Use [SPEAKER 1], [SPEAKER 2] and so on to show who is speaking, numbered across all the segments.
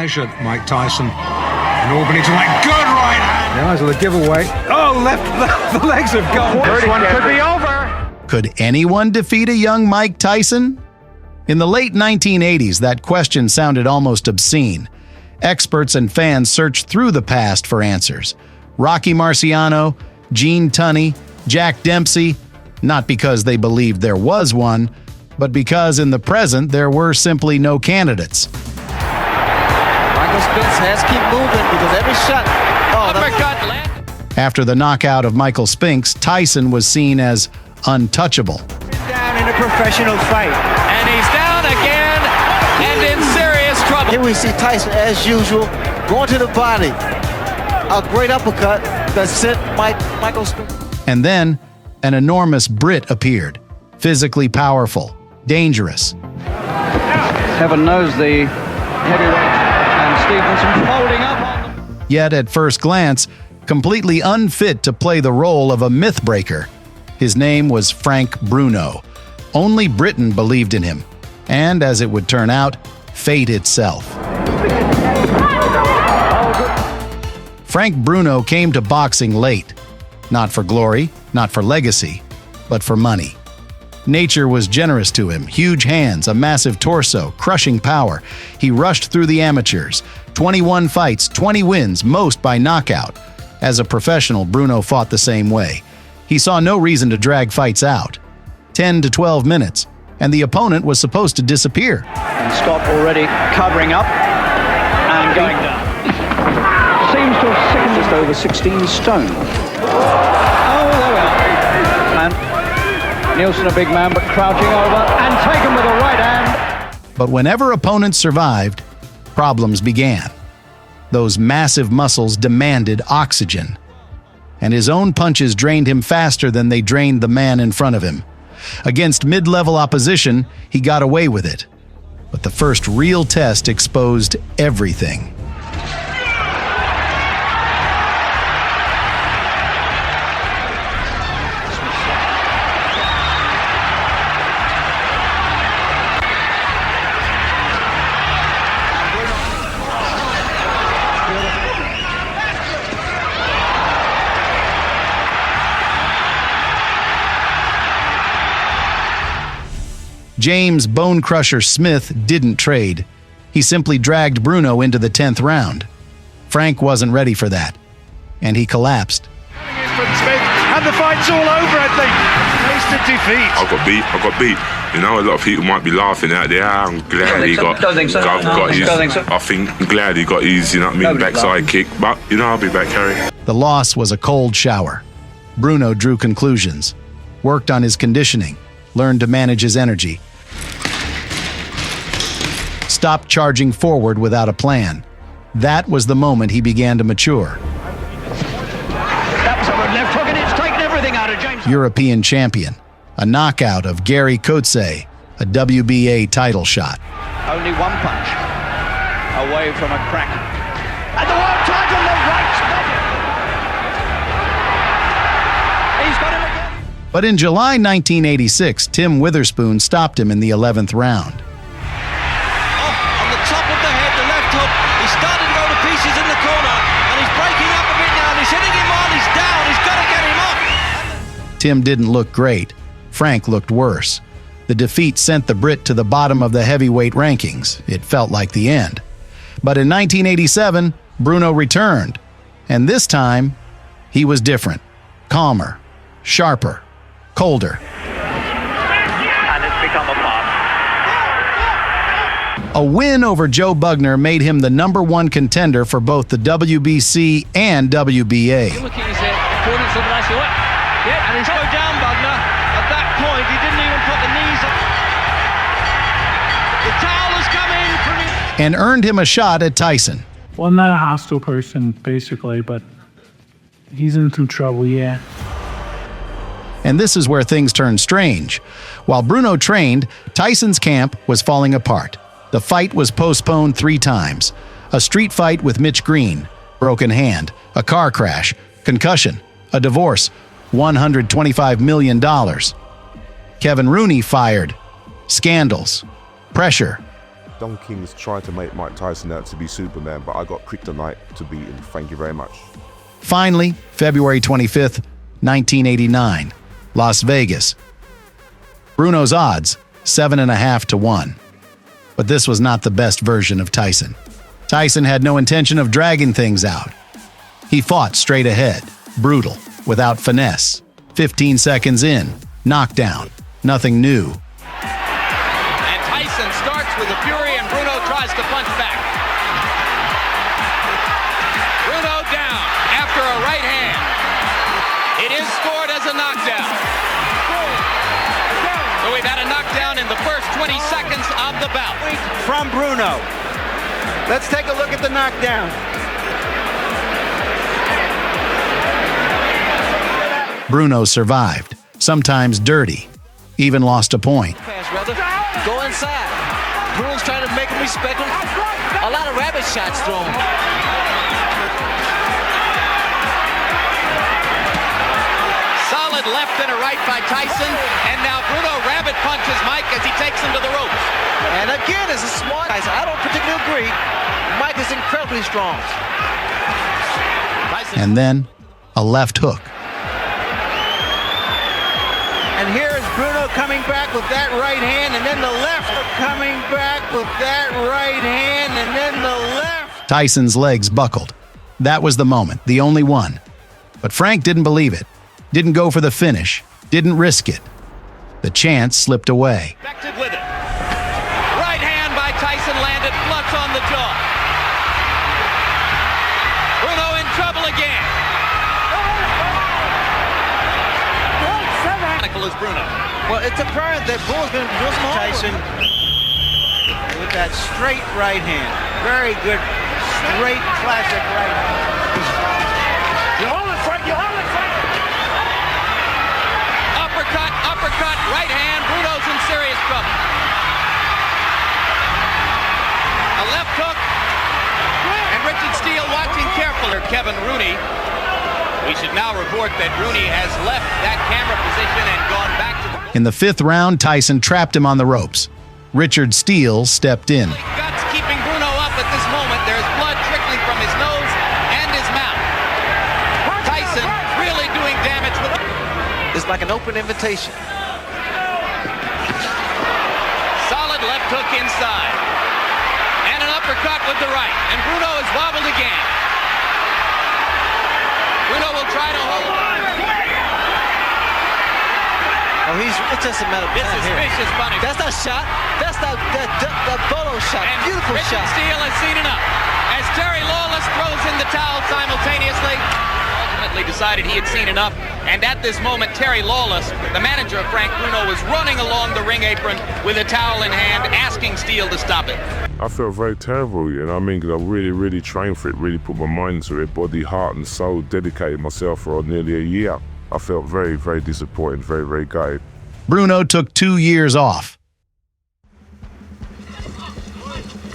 [SPEAKER 1] measure, Mike Tyson. And Albany to that good right hand.
[SPEAKER 2] The eyes of the giveaway. Oh, the legs have gone.
[SPEAKER 3] This one could be over.
[SPEAKER 4] Could anyone defeat a young Mike Tyson? In the late 1980s, that question sounded almost obscene. Experts and fans searched through the past for answers. Rocky Marciano, Gene Tunney, Jack Dempsey, not because they believed there was one, but because in the present there were simply no candidates.
[SPEAKER 5] Michael Spinks has to keep moving because every shot...
[SPEAKER 4] After the knockout of Michael Spinks, Tyson was seen as untouchable.
[SPEAKER 3] Down in a professional fight.
[SPEAKER 6] And he's down again and in serious trouble.
[SPEAKER 5] Here we see Tyson, as usual, going to the body. A great uppercut that sent Michael Spinks.
[SPEAKER 4] And then, an enormous Brit appeared. Physically powerful, dangerous.
[SPEAKER 7] Heaven knows the heavyweight and Stevenson folding up on them.
[SPEAKER 4] Yet, at first glance, completely unfit to play the role of a myth breaker. His name was Frank Bruno. Only Britain believed in him. And, as it would turn out, fate itself. Frank Bruno came to boxing late. Not for glory, not for legacy, but for money. Nature was generous to him. Huge hands, a massive torso, crushing power. He rushed through the amateurs. 21 fights, 20 wins, most by knockout. As a professional, Bruno fought the same way. He saw no reason to drag fights out. 10 to 12 minutes, and the opponent was supposed to disappear.
[SPEAKER 7] And Scott already covering up and going down. Seems to have sickened just over 16 stone. Oh, there we are. And Nielsen, a big man, but crouching over and taken with a right hand.
[SPEAKER 4] But whenever opponents survived, problems began. Those massive muscles demanded oxygen. And his own punches drained him faster than they drained the man in front of him. Against mid-level opposition, he got away with it. But the first real test exposed everything. James Bone Crusher Smith didn't trade. He simply dragged Bruno into the 10th round. Frank wasn't ready for that, and he collapsed.
[SPEAKER 3] And the fight's all over, I think. Tasted defeat.
[SPEAKER 8] I got beat. You know, a lot of people might be laughing out there. I'm glad he got.
[SPEAKER 7] Don't think so.
[SPEAKER 8] I think I'm glad he got his, you know what I mean, backside kick. But you know, I'll be back, Harry.
[SPEAKER 4] The loss was a cold shower. Bruno drew conclusions, worked on his conditioning, learned to manage his energy, stopped charging forward without a plan. That was the moment he began to mature.
[SPEAKER 7] That was a good left hook, and it's taken everything out of James.
[SPEAKER 4] European champion, a knockout of Gary Coetzee, a WBA title shot.
[SPEAKER 7] Only one punch away from a crack. And the world title, the right spot. He's got him again.
[SPEAKER 4] But in July 1986, Tim Witherspoon stopped him in the 11th round.
[SPEAKER 5] On the top of the head, the left hook. He's starting to go to pieces in the corner, and he's breaking up a bit now, and he's hitting him on. He's down. He's got to get him up.
[SPEAKER 4] Tim didn't look great. Frank looked worse. The defeat sent the Brit to the bottom of the heavyweight rankings. It felt like the end. But in 1987, Bruno returned. And this time, he was different. Calmer, sharper, colder.
[SPEAKER 7] And it's become a pop.
[SPEAKER 4] A win over Joe Bugner made him the #1 contender for both the WBC and WBA.
[SPEAKER 6] Look at his opponents on the last way. Yeah, and he's go down, Bugner. At that point, he didn't even put the knees up. The towel has come in from him.
[SPEAKER 4] And earned him a shot at Tyson.
[SPEAKER 9] Well, not a hostile person, basically, but he's into trouble, yeah.
[SPEAKER 4] And this is where things turn strange. While Bruno trained, Tyson's camp was falling apart. The fight was postponed 3 times. A street fight with Mitch Green, broken hand, a car crash, concussion, a divorce, $125 million. Kevin Rooney fired, scandals, pressure.
[SPEAKER 10] Don King's trying to make Mike Tyson out to be Superman, but I got kryptonite to beat him. Thank you very much.
[SPEAKER 4] Finally, February 25th, 1989, Las Vegas. Bruno's odds, 7.5 to 1. But this was not the best version of Tyson. Tyson had no intention of dragging things out. He fought straight ahead, brutal, without finesse. 15 seconds in, knockdown, nothing new.
[SPEAKER 5] And Tyson starts with a fury and Bruno tries to punch back. Bruno down after a right hand. It is scored as a knockdown. So we've had a knockdown in the first 20 seconds of the bout.
[SPEAKER 3] From Bruno. Let's take a look at the knockdown.
[SPEAKER 4] Bruno survived, sometimes dirty, even lost a point.
[SPEAKER 5] Pass, brother. Go inside. Bruno's trying to make him respect him. A lot of rabbit shots thrown. Solid left and a right by Tyson, and now Bruno rabbit punches Mike as he takes him to the ropes. And again, as a smart Tyson, I don't particularly agree. Mike is incredibly strong.
[SPEAKER 4] And then, a left hook.
[SPEAKER 3] And here is Bruno coming back with that right hand, and then the left coming back with that right hand, and then the left.
[SPEAKER 4] Tyson's legs buckled. That was the moment, the only one. But Frank didn't believe it, didn't go for the finish, didn't risk it. The chance slipped away.
[SPEAKER 5] Expected with it. Right hand by Tyson landed flush on the jaw. Bruno in trouble again. Is Bruno.
[SPEAKER 3] Well, it's apparent that Bruno's been doing some Tyson with that straight right hand. Very good, straight, classic right hand. You hold it, Frank. You hold it, Frank.
[SPEAKER 5] Uppercut, uppercut, right hand. Bruno's in serious trouble. A left hook, and Richard Steele watching carefully. Kevin Rooney. We should now report that Rooney has left that camera position and gone back to the...
[SPEAKER 4] In the fifth round, Tyson trapped him on the ropes. Richard Steele stepped in.
[SPEAKER 5] Guts keeping Bruno up at this moment. There's blood trickling from his nose and his mouth. Tyson really doing damage with it. It's like an open invitation. Solid left hook inside. And an uppercut with the right. And Bruno is wobbled again. Bruno will try to hold. Oh, it's just a matter of time. This is vicious punishment. That's not shot. That's that Bolo shot. And beautiful Richard shot. Steele has seen enough. As Terry Lawless throws in the towel simultaneously, ultimately decided he had seen enough. And at this moment, Terry Lawless, the manager of Frank Bruno, was running along the ring apron with a towel in hand, asking Steele to stop it.
[SPEAKER 8] I felt very terrible, you know what I mean? Because I really trained for it, really put my mind into it, body, heart and soul, dedicated myself for nearly a year. I felt very disappointed, very gutted.
[SPEAKER 4] Bruno took 2 years off.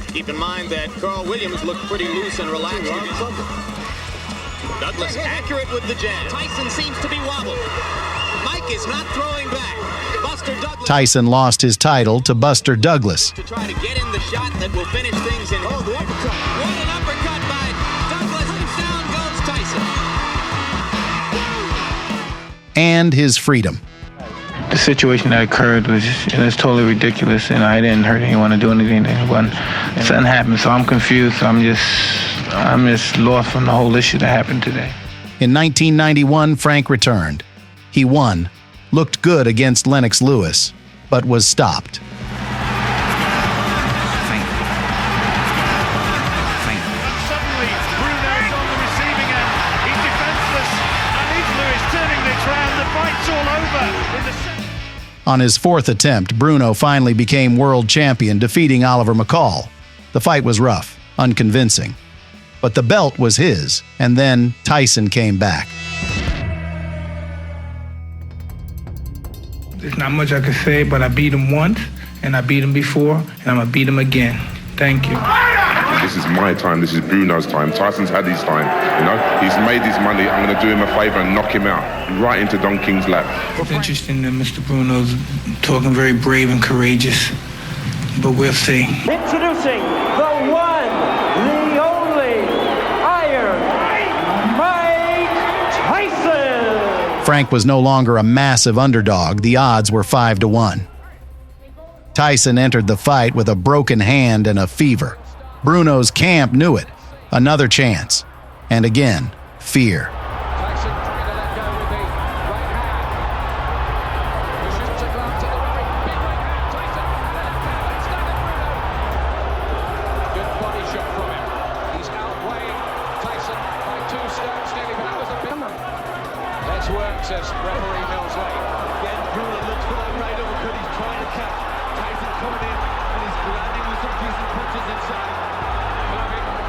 [SPEAKER 5] Keep in mind that Carl Williams looked pretty loose and relaxed. Douglas accurate with the jab. Tyson seems to be wobbled. Mike is not throwing back. Buster Douglas.
[SPEAKER 4] Tyson lost his title to Buster Douglas.
[SPEAKER 5] To try to get in the shot that will finish things in. Oh, the uppercut. What an uppercut by Douglas, and down goes Tyson.
[SPEAKER 4] And his freedom.
[SPEAKER 9] The situation that occurred was totally ridiculous, and I didn't hurt anyone or do anything to anyone. Something happened, so I'm confused. I'm just lost from the whole issue that happened today.
[SPEAKER 4] In 1991, Frank returned. He won, looked good against Lennox Lewis, but was stopped.
[SPEAKER 3] Suddenly, Bruno's on the receiving end. He's defenseless, and he's Lewis turning this round. The fight's all over. In the
[SPEAKER 4] On his fourth attempt, Bruno finally became world champion, defeating Oliver McCall. The fight was rough, unconvincing. But the belt was his, and then Tyson came back.
[SPEAKER 9] There's not much I can say, but I beat him once, and I beat him before, and I'm going to beat him again. Thank you.
[SPEAKER 8] This is my time, this is Bruno's time. Tyson's had his time, you know? He's made his money, I'm going to do him a favour and knock him out, right into Don King's lap.
[SPEAKER 9] It's interesting that Mr. Bruno's talking very brave and courageous, but we'll see.
[SPEAKER 6] Introducing the one, the only Iron Mike Tyson.
[SPEAKER 4] Frank was no longer a massive underdog. The odds were 5-1. Tyson entered the fight with a broken hand and a fever. Bruno's camp knew it. Another chance. And again, fear.
[SPEAKER 11] Tyson trying to let go with the right hand. He shoots a glove to the right. Big right hand. Tyson. That's staggered Bruno. Good body shot from him. He's outweighing Tyson by 2 stones nearly, but that was a big one. Let's work, says referee Mills Lane.
[SPEAKER 6] Again, Bruno looks for that right uppercut. He's trying to catch Tyson coming in, and he's landing with some decent punches inside.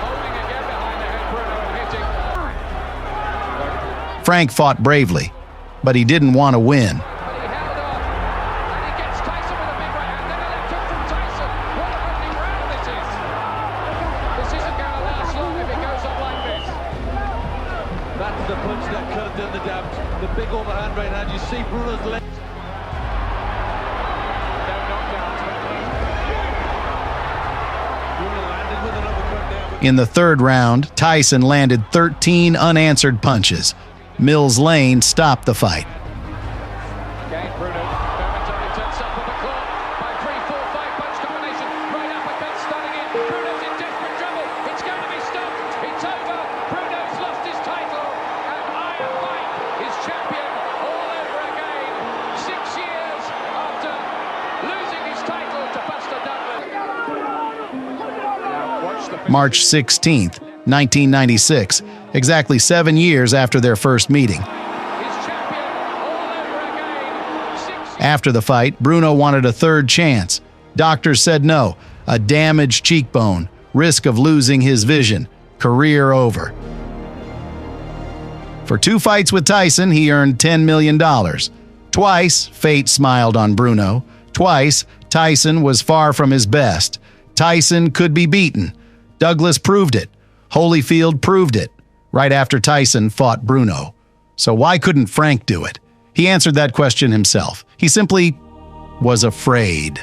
[SPEAKER 11] Holding again behind the head, Bruno, and hitting.
[SPEAKER 4] Frank fought bravely, but he didn't want to win.
[SPEAKER 11] But he held on, and he gets Tyson with a big right hand, then a left hook from Tyson. What a opening round this is. This isn't going to last long if it goes on like this.
[SPEAKER 6] That's the punch that could have done the damage. The big overhand right hand. You see Bruno's leg.
[SPEAKER 11] No knockdowns, but
[SPEAKER 6] Bruno landed with an uppercut there.
[SPEAKER 4] In the third round, Tyson landed 13 unanswered punches. Mills Lane stopped the fight.
[SPEAKER 11] again, Bruno momentarily turns up on the court by 3-4-5 punch combination. Right uppercut starting in. Bruno's in desperate trouble. It's going to be stopped. It's over. Bruno's lost his title. And Iron Mike is champion all over again. 6 years after losing his title to Buster Douglas. Now watch the
[SPEAKER 4] March 16th, 1996, exactly 7 years after their first meeting. After the fight, Bruno wanted a third chance. Doctors said no. A damaged cheekbone, risk of losing his vision, career over. For 2 fights with Tyson, he earned $10 million. Twice, fate smiled on Bruno. Twice, Tyson was far from his best. Tyson could be beaten. Douglas proved it. Holyfield proved it. Right after Tyson fought Bruno. So why couldn't Frank do it? He answered that question himself. He simply was afraid.